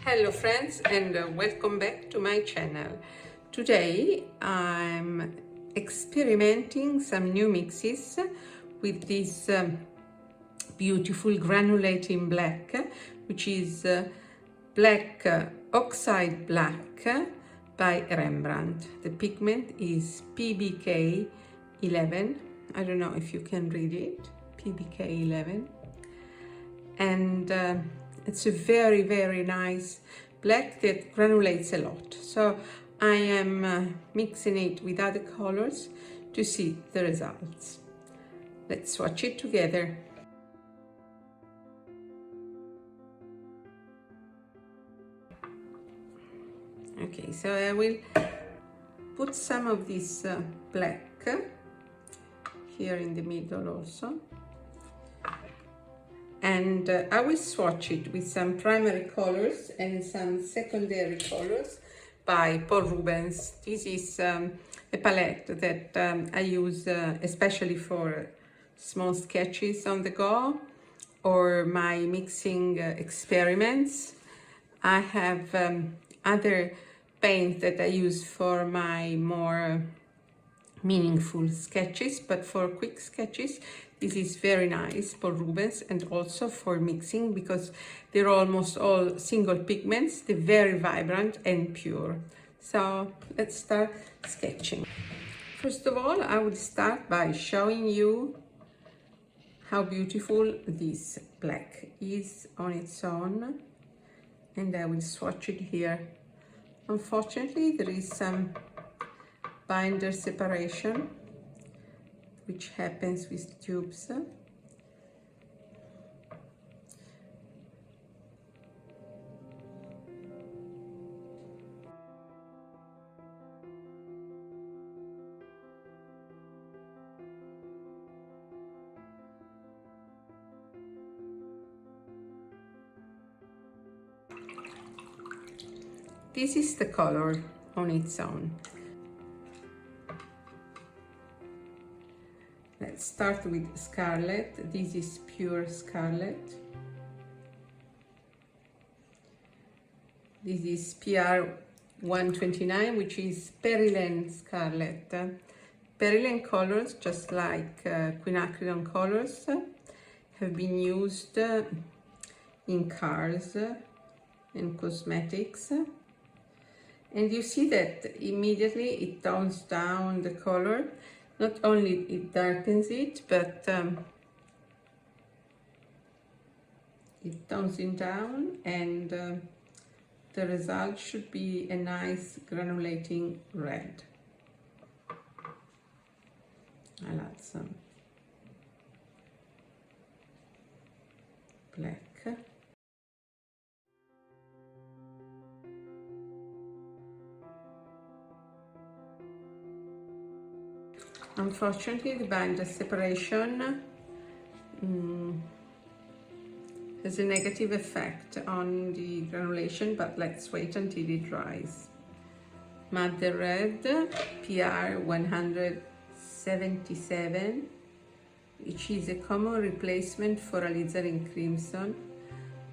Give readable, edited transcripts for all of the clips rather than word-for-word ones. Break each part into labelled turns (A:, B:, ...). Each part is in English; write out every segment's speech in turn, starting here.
A: Hello friends, and welcome back to my channel. Today I'm experimenting some new mixes with this beautiful granulating black, which is Black Oxide Black by Rembrandt. The pigment is PBk11. I don't know if you can read it, PBk11. And it's a very nice black that granulates a lot. So I am mixing it with other colors to see the results. Let's swatch it together. Okay, so I will put some of this black here in the middle also. And I will swatch it with some primary colors and some secondary colors by Paul Rubens. This is a palette that I use especially for small sketches on the go or my mixing experiments. I have other paint that I use for my more meaningful sketches, but for quick sketches this is very nice, Paul Rubens, and also for mixing because they're almost all single pigments. They're very vibrant and pure. So let's start sketching. First of all, I will start by showing you how beautiful this black is on its own, and I will swatch it here. Unfortunately, there is some binder separation which happens with tubes. This is the color on its own. Let's start with scarlet. This is pure scarlet. This is PR129, which is Perylene scarlet. Perylene colors, just like quinacridone colors, have been used in cars and cosmetics. And you see that immediately it tones down the color. Not only it darkens it, but it tones it down, and the result should be a nice granulating red. I'll add some black. Unfortunately, the binder separation has a negative effect on the granulation, but let's wait until it dries. Madder Red, PR177, which is a common replacement for alizarin crimson,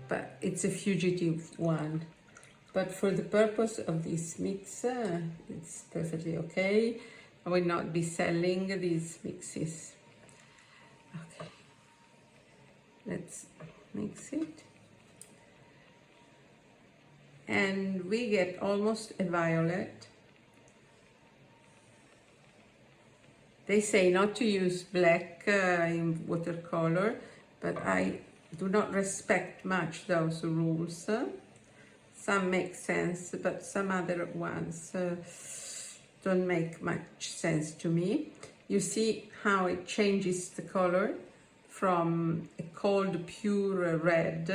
A: but it's a fugitive one. But for the purpose of this mix, it's perfectly okay. I will not be selling these mixes. Okay, let's mix it. And we get almost a violet. They say not to use black in watercolor, but I do not respect much those rules. Some make sense, but some other ones don't make much sense to me. You see how it changes the color from a cold pure red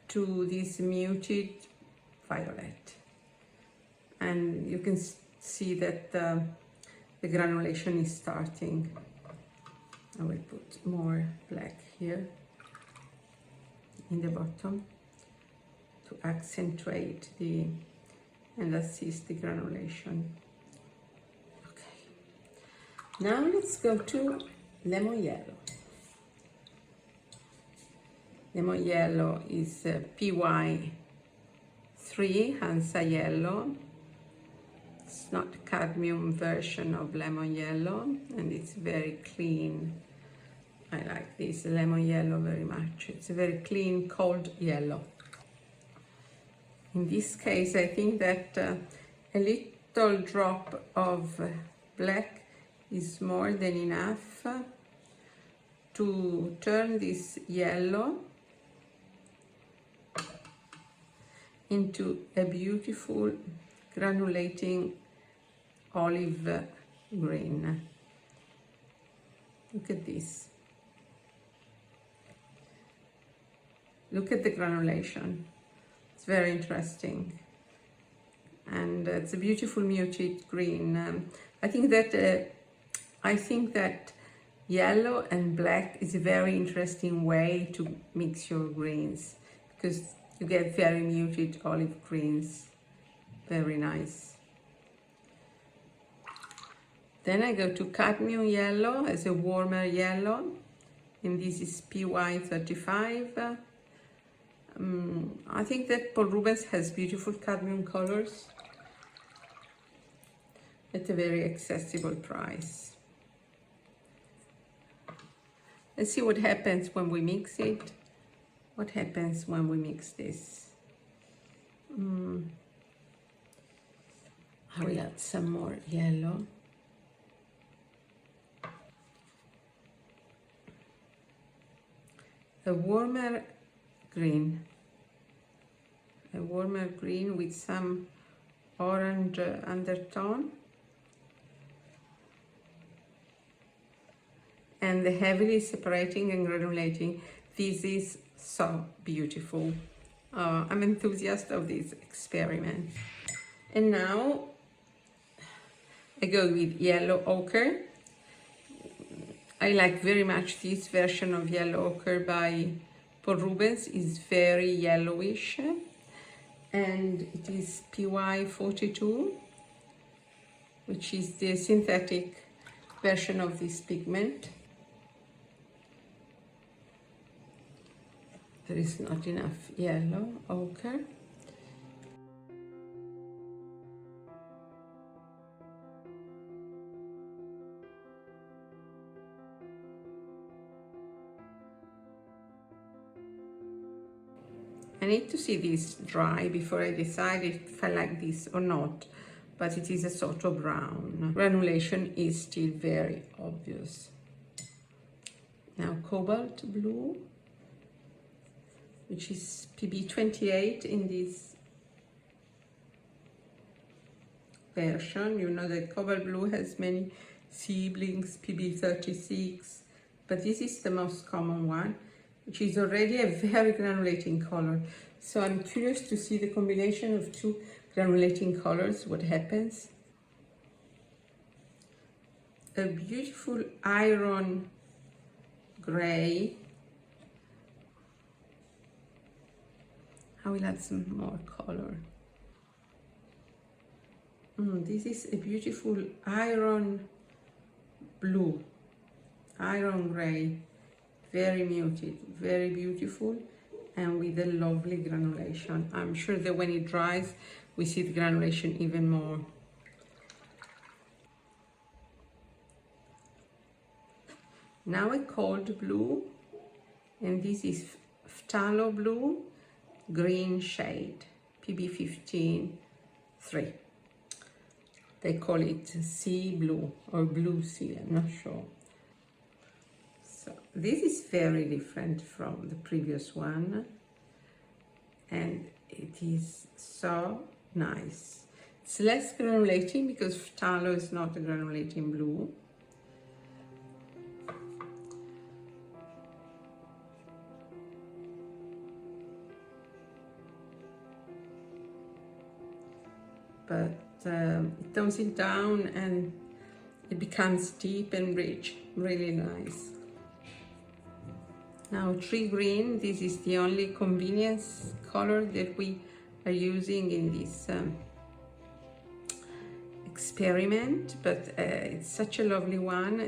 A: to this muted violet, and you can see that the granulation is starting. I will put more black here in the bottom to accentuate and assist the granulation. Okay, now let's go to lemon yellow. Lemon yellow is PY 3 Hansa yellow. It's not cadmium version of lemon yellow, and it's very clean. I like this lemon yellow very much. It's a very clean, cold yellow. In this case, I think that a little drop of black is more than enough to turn this yellow into a beautiful granulating olive green. Look at this. Look at the granulation. It's very interesting. And it's a beautiful muted green. I think that yellow and black is a very interesting way to mix your greens, because you get very muted olive greens. Very nice. Then I go to cadmium yellow as a warmer yellow, and this is PY35. I think that Paul Rubens has beautiful cadmium colors at a very accessible price. Let's see what happens when we mix it. What happens when we mix this? I will add some more yellow. A warmer green with some orange undertone, and the heavily separating and granulating. This is so beautiful. I'm enthusiastic of this experiment. And now I go with yellow ochre. I like very much this version of yellow ochre by Paul Rubens. It's very yellowish, and it is PY42, which is the synthetic version of this pigment. There is not enough yellow ochre. I need to see this dry before I decide if I like this or not, but it is a sort of brown. Granulation is still very obvious. Now cobalt blue, which is PB28 in this version. You know that cobalt blue has many siblings, PB36, but this is the most common one, which is already a very granulating color. So I'm curious to see the combination of two granulating colors, what happens. A beautiful iron gray. I will add some more color. This is a beautiful iron blue, iron gray. Very muted, very beautiful, and with a lovely granulation. I'm sure that when it dries, we see the granulation even more. Now a cold blue, and this is phthalo blue, green shade, PB15-3. They call it sea blue or blue sea, I'm not sure. This is very different from the previous one, and it is so nice. It's less granulating because phthalo is not a granulating blue. But it tones it down and it becomes deep and rich, really nice. Now tree green, this is the only convenience color that we are using in this experiment, but it's such a lovely one.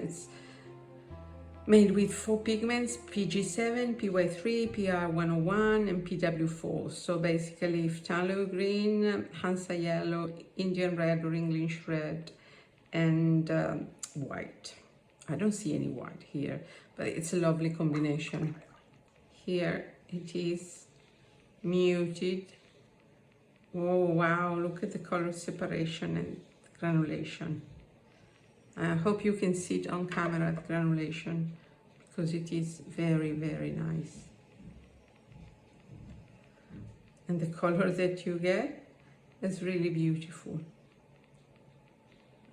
A: made with 4 pigments, PG7, PY3, PR101 and PW4. So basically phthalo green, Hansa yellow, Indian red or English red, and white. I don't see any white here, but it's a lovely combination. Here it is muted. Oh wow, look at the color separation and granulation. I hope you can see it on camera, the granulation, because it is very, very nice. And the color that you get is really beautiful.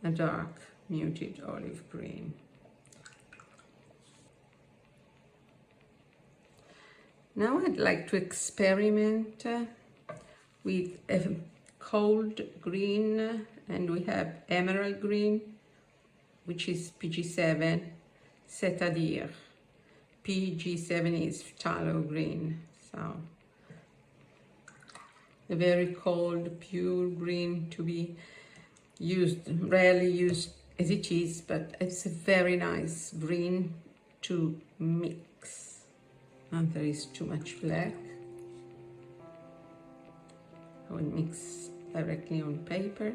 A: A dark, muted olive green. Now I'd like to experiment with a cold green, and we have emerald green, which is PG7, c'est-à-dire PG7 is phthalo green. So a very cold, pure green to be used, rarely used as it is, but it's a very nice green to mix. And there is too much black. I will mix directly on paper.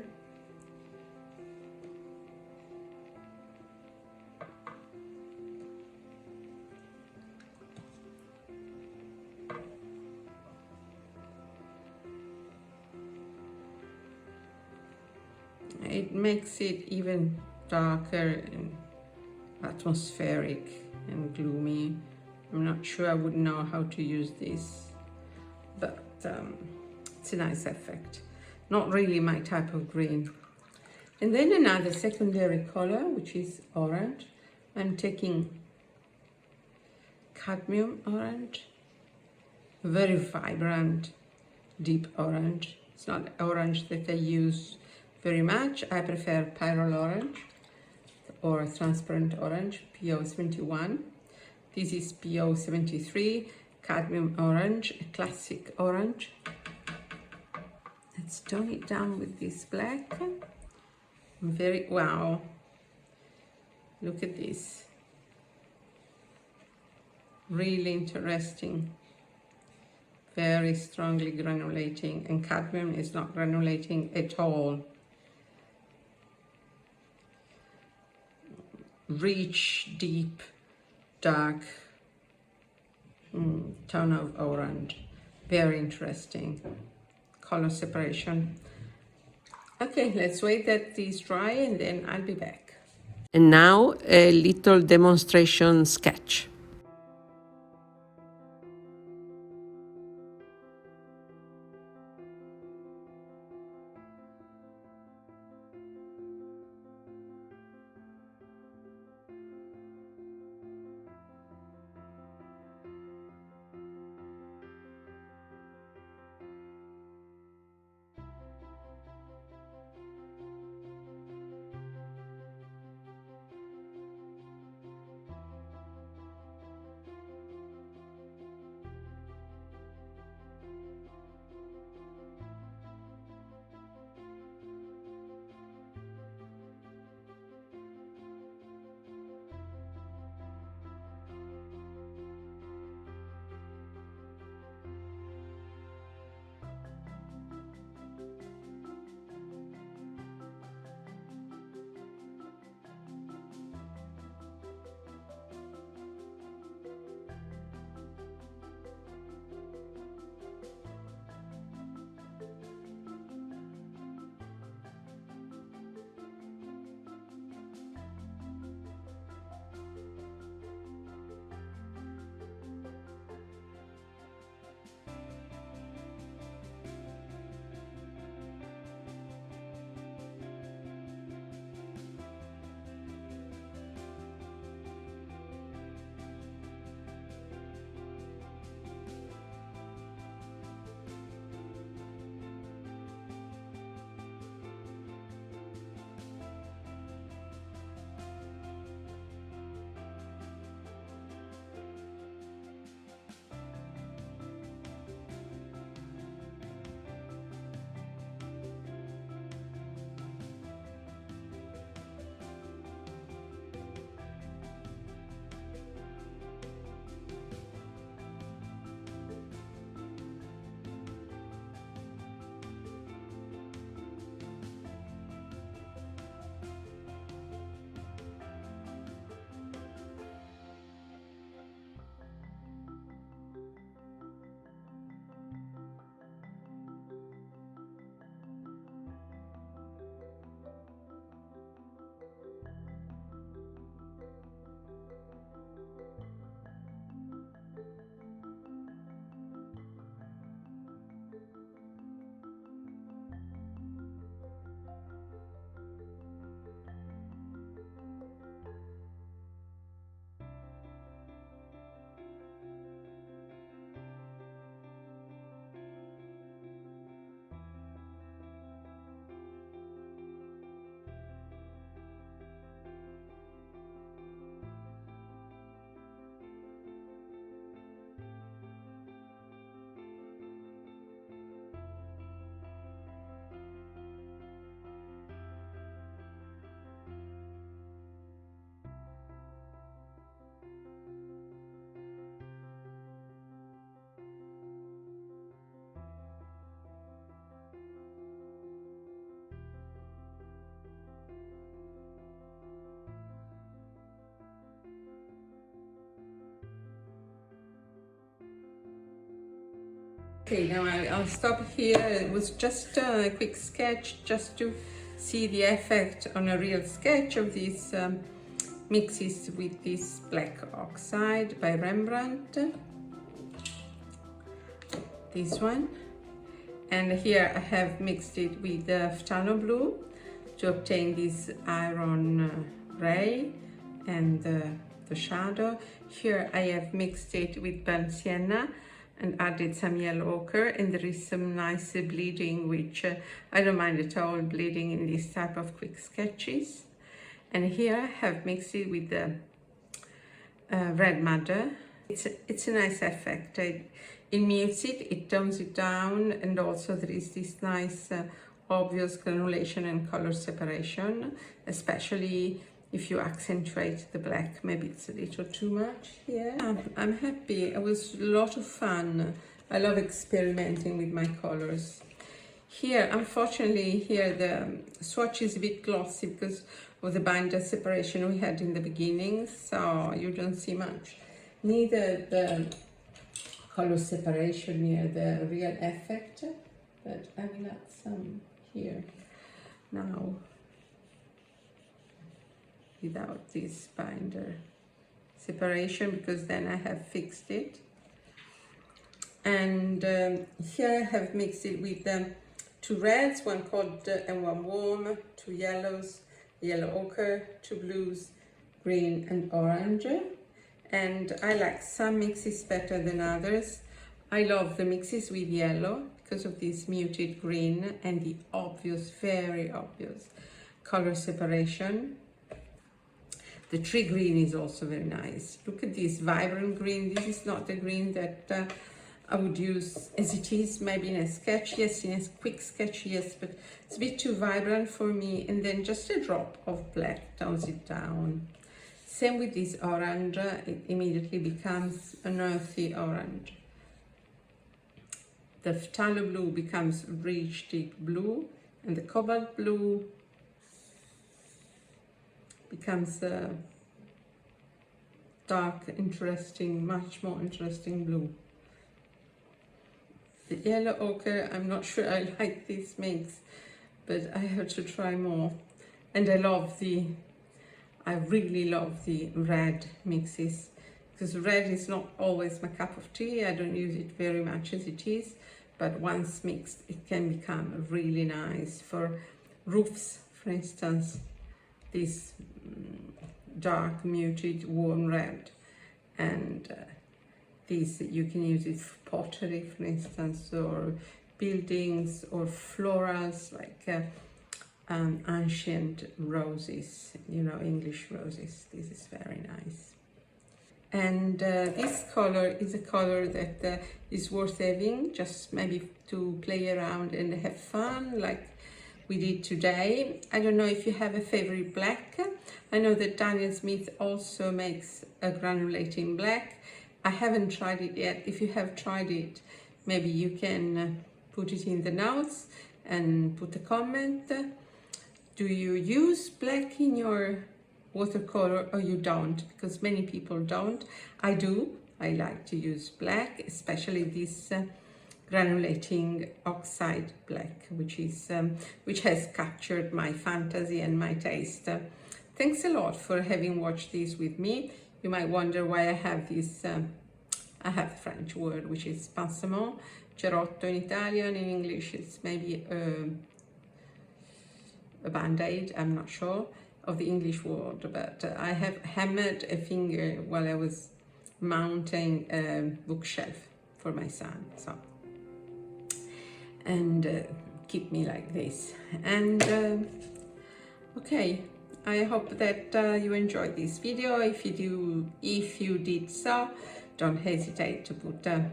A: It makes it even darker and atmospheric and gloomy. I'm not sure I would know how to use this, but it's a nice effect. Not really my type of green. And then another secondary color, which is orange. I'm taking cadmium orange, very vibrant, deep orange. It's not orange that I use very much. I prefer pyrrole orange or transparent orange, PO71. This is PO73, cadmium orange, a classic orange. Let's tone it down with this black. Very, wow, look at this. Really interesting. Very strongly granulating, and cadmium is not granulating at all. Rich, deep, dark tone of orange. Very interesting color separation. Okay, let's wait that these dry and then I'll be back.
B: And now a little demonstration sketch.
A: Okay, now I'll stop here. It was just a quick sketch just to see the effect on a real sketch of these mixes with this black oxide by Rembrandt. This one. And here I have mixed it with the phthalo blue to obtain this iron gray and the shadow. Here I have mixed it with burnt sienna and added some yellow ochre, and there is some nice bleeding, which I don't mind at all, bleeding in this type of quick sketches. And here I have mixed it with the red madder. It's a nice effect. It mutes it, it tones it down, and also there is this nice obvious granulation and color separation, especially if you accentuate the black. Maybe it's a little too much here. I'm happy. It was a lot of fun. I love experimenting with my colors. Here, unfortunately, here the swatch is a bit glossy because of the binder separation we had in the beginning, so you don't see much. Neither the color separation near the real effect, but I will add some here now without this binder separation, because then I have fixed it. And here I have mixed it with two reds, one cold and one warm, two yellows, yellow ochre, two blues, green and orange. And I like some mixes better than others. I love the mixes with yellow because of this muted green and the obvious, very obvious color separation. The tree green is also very nice. Look at this vibrant green. This is not the green that I would use as it is, maybe in a sketch, yes, in a quick sketch, yes, but it's a bit too vibrant for me. And then just a drop of black tones it down. Same with this orange, it immediately becomes an earthy orange. The phthalo blue becomes rich deep blue, and the cobalt blue becomes a dark, interesting, much more interesting blue. The yellow ochre, I'm not sure I like this mix, but I have to try more. And I really love the red mixes, because red is not always my cup of tea. I don't use it very much as it is, but once mixed, it can become really nice for roofs, for instance. This dark, muted, warm red, and this you can use it for pottery, for instance, or buildings, or florals like ancient roses, you know, English roses. This is very nice. And this color is a color that is worth having, just maybe to play around and have fun like we did today. I don't know if you have a favorite black. I know that Daniel Smith also makes a granulating black. I haven't tried it yet. If you have tried it, maybe you can put it in the notes and put a comment. Do you use black in your watercolor or you don't? Because many people don't. I do. I like to use black, especially this granulating Oxide Black, which has captured my fantasy and my taste. Thanks a lot for having watched this with me. You might wonder why I have this. I have the French word, which is pansement, cerotto in Italian. In English, it's maybe a band-aid. I'm not sure of the English word, but I have hammered a finger while I was mounting a bookshelf for my son. So. And keep me like this. And okay, I hope that you enjoyed this video. If you did so, don't hesitate to put a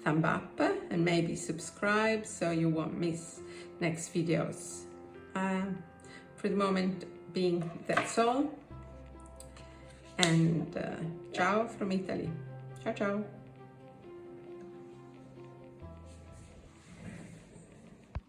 A: thumb up and maybe subscribe so you won't miss next videos. For the moment being, that's all. And ciao from Italy. Ciao ciao.